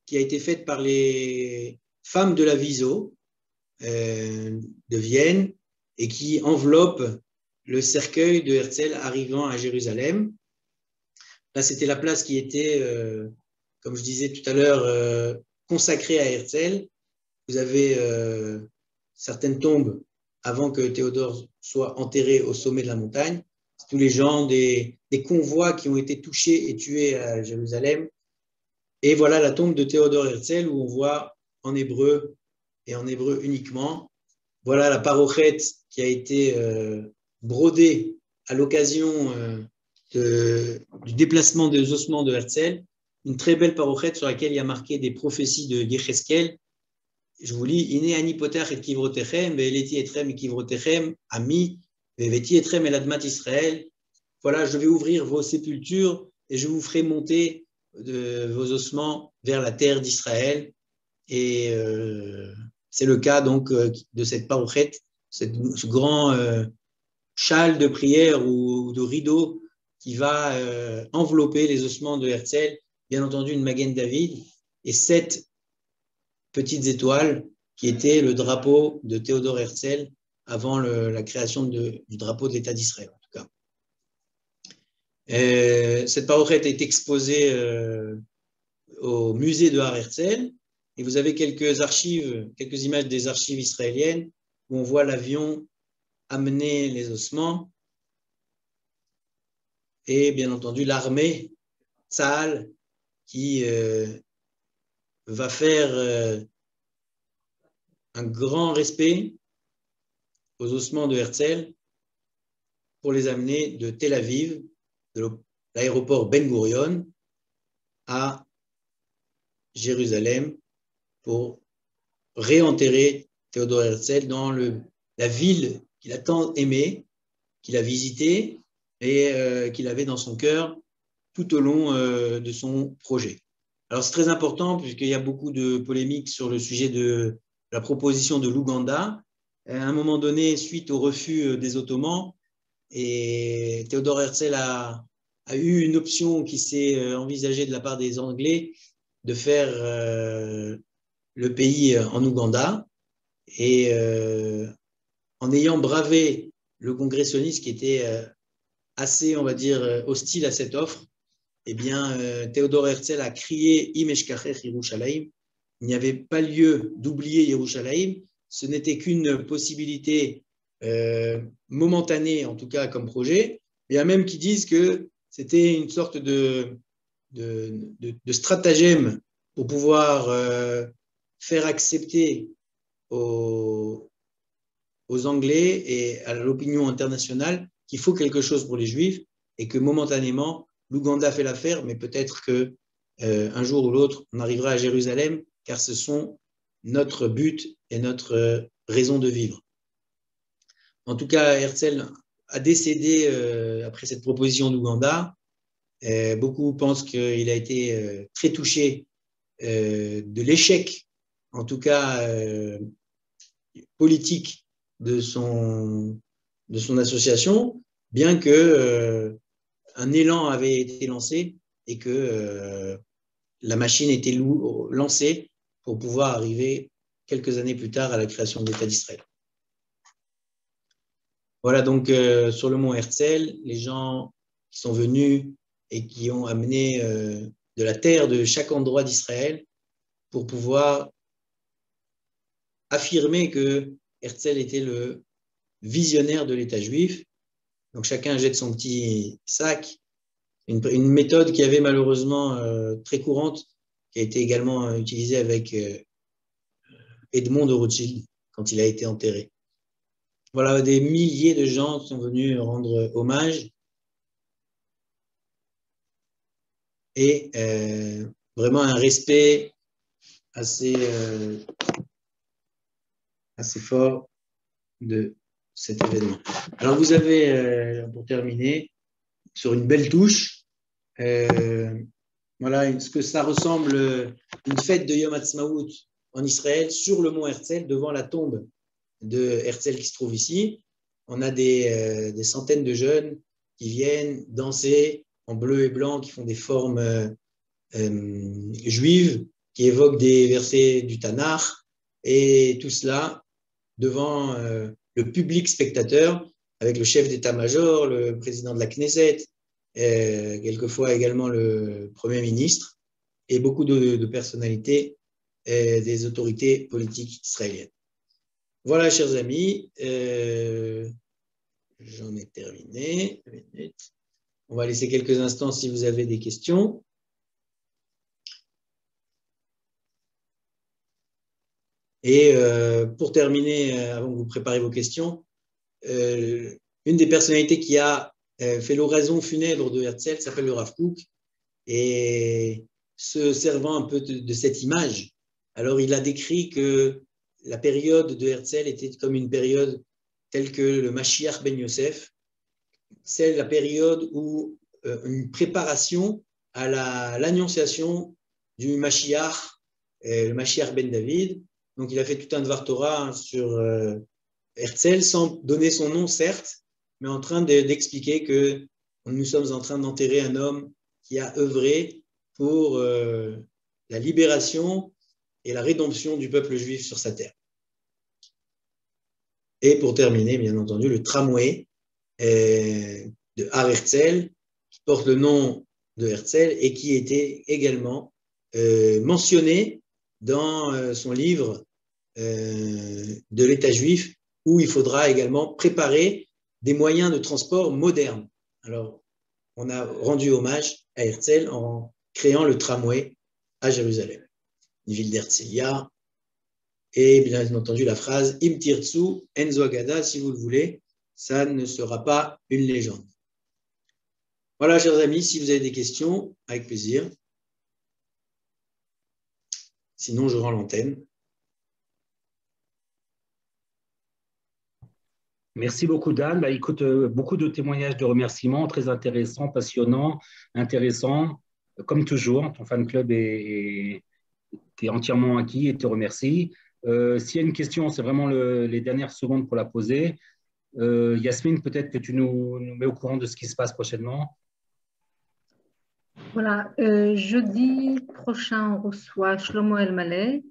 qui a été faite par les femmes de la Viso de Vienne et qui enveloppe le cercueil de Herzl arrivant à Jérusalem. Là, c'était la place qui était, comme je disais tout à l'heure, consacrée à Herzl. Vous avez certaines tombes avant que Théodore soit enterré au sommet de la montagne. C'est tous les gens des convois qui ont été touchés et tués à Jérusalem. Et voilà la tombe de Théodore Herzl où on voit en hébreu et en hébreu uniquement. Voilà la parochette qui a été brodée à l'occasion du déplacement des ossements de Herzl. Une très belle parochette sur laquelle il y a marqué des prophéties de Yecheskel. Je vous lis, Ine ani potach et kivrotechem, ve'eleti etrem et kivrotechem, ami, ve'veti etrem el admat Israël. Voilà, je vais ouvrir vos sépultures et je vous ferai monter vos ossements vers la terre d'Israël. Et c'est le cas donc de cette parochette, ce grand châle de prière ou de rideau qui va envelopper les ossements de Herzl, bien entendu une Magen David, et 7 petites étoiles qui étaient le drapeau de Théodore Herzl avant la création du drapeau de l'État d'Israël, en tout cas. Cette parochette est exposée au musée de Har Herzl, et vous avez quelques images des archives israéliennes où on voit l'avion amener les ossements et bien entendu l'armée Tzahal qui va faire un grand respect aux ossements de Herzl pour les amener de Tel Aviv, de l'aéroport Ben Gurion, à Jérusalem pour réenterrer Théodore Herzl dans la ville qu'il a tant aimée, qu'il a visitée et qu'il avait dans son cœur tout au long de son projet. Alors c'est très important puisqu'il y a beaucoup de polémiques sur le sujet de la proposition de l'Ouganda. À un moment donné, suite au refus des Ottomans, et Théodore Herzl a eu une option qui s'est envisagée de la part des Anglais de faire le pays en Ouganda. Et en ayant bravé le congrès sioniste qui était assez, on va dire, hostile à cette offre, eh bien, Théodore Herzl a crié « Im eshkachech Yerushalayim ». Il n'y avait pas lieu d'oublier Yerushalayim. Ce n'était qu'une possibilité momentanée, en tout cas comme projet. Il y a même qui disent que c'était une sorte de stratagème pour pouvoir faire accepter aux Anglais et à l'opinion internationale qu'il faut quelque chose pour les Juifs et que momentanément, l'Ouganda fait l'affaire, mais peut-être qu'un jour ou l'autre, on arrivera à Jérusalem, car ce sont notre but et notre raison de vivre. En tout cas, Herzl a décédé après cette proposition d'Ouganda Beaucoup pensent qu'il a été très touché de l'échec, en tout cas politique, de son association, bien que un élan avait été lancé et que la machine était lancée pour pouvoir arriver quelques années plus tard à la création de l'État d'Israël. Voilà donc sur le mont Herzl, les gens qui sont venus et qui ont amené de la terre de chaque endroit d'Israël pour pouvoir affirmer que Herzl était le visionnaire de l'État juif. Donc chacun jette son petit sac, une méthode qui avait malheureusement très courante, qui a été également utilisée avec Edmond de Rothschild quand il a été enterré. Voilà, des milliers de gens sont venus rendre hommage et vraiment un respect assez fort de cet événement. Alors vous avez, pour terminer, sur une belle touche, voilà ce que ça ressemble, une fête de Yom Ha'atzmaut en Israël sur le mont Herzl, devant la tombe de Herzl qui se trouve ici. On a des centaines de jeunes qui viennent danser en bleu et blanc, qui font des formes juives, qui évoquent des versets du Tanakh, et tout cela devant le public spectateur, avec le chef d'état-major, le président de la Knesset, quelquefois également le Premier ministre, et beaucoup de personnalités des autorités politiques israéliennes. Voilà, chers amis, j'en ai terminé. On va laisser quelques instants si vous avez des questions. Et pour terminer, avant que vous prépariez vos questions, une des personnalités qui a fait l'oraison funèbre de Herzl s'appelle le Rav Kook, et se servant un peu de cette image, alors il a décrit que la période de Herzl était comme une période telle que le Mashiach ben Yosef, c'est la période où une préparation à l'annonciation du Mashiach, le Mashiach ben David. Donc il a fait tout un Dvar Torah sur Herzl, sans donner son nom certes, mais en train d'expliquer que nous sommes en train d'enterrer un homme qui a œuvré pour la libération et la rédemption du peuple juif sur sa terre. Et pour terminer, bien entendu, le tramway de Har Herzl, qui porte le nom de Herzl et qui était également mentionné dans son livre de l'État juif, où il faudra également préparer des moyens de transport modernes. Alors, on a rendu hommage à Herzl en créant le tramway à Jérusalem, une ville d'Herzliya. Et bien entendu, la phrase « Im tirtzu enzo agada », si vous le voulez, ça ne sera pas une légende. Voilà, chers amis, si vous avez des questions, avec plaisir. Sinon, je rends l'antenne. Merci beaucoup, Dan. Bah, écoute, beaucoup de témoignages de remerciements, très intéressants, passionnants, intéressants. Comme toujours, ton fan club est entièrement acquis et te remercie. S'il y a une question, c'est vraiment les dernières secondes pour la poser. Yasmine, peut-être que tu nous mets au courant de ce qui se passe prochainement. Voilà, jeudi prochain, on reçoit Shlomo El-Maleh,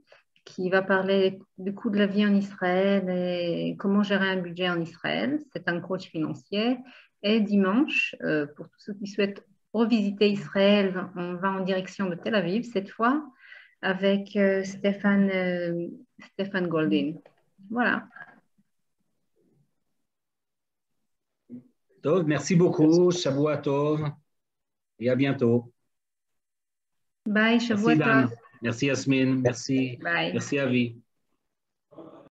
qui va parler du coût de la vie en Israël et comment gérer un budget en Israël. C'est un coach financier. Et dimanche, pour tous ceux qui souhaitent revisiter Israël, on va en direction de Tel Aviv cette fois avec Stéphane Goldin. Voilà. Tov, merci beaucoup. Shavua Tov. Et à bientôt. Bye, Shavua Tov. Merci Yasmine. Merci. Bye. Merci Avi.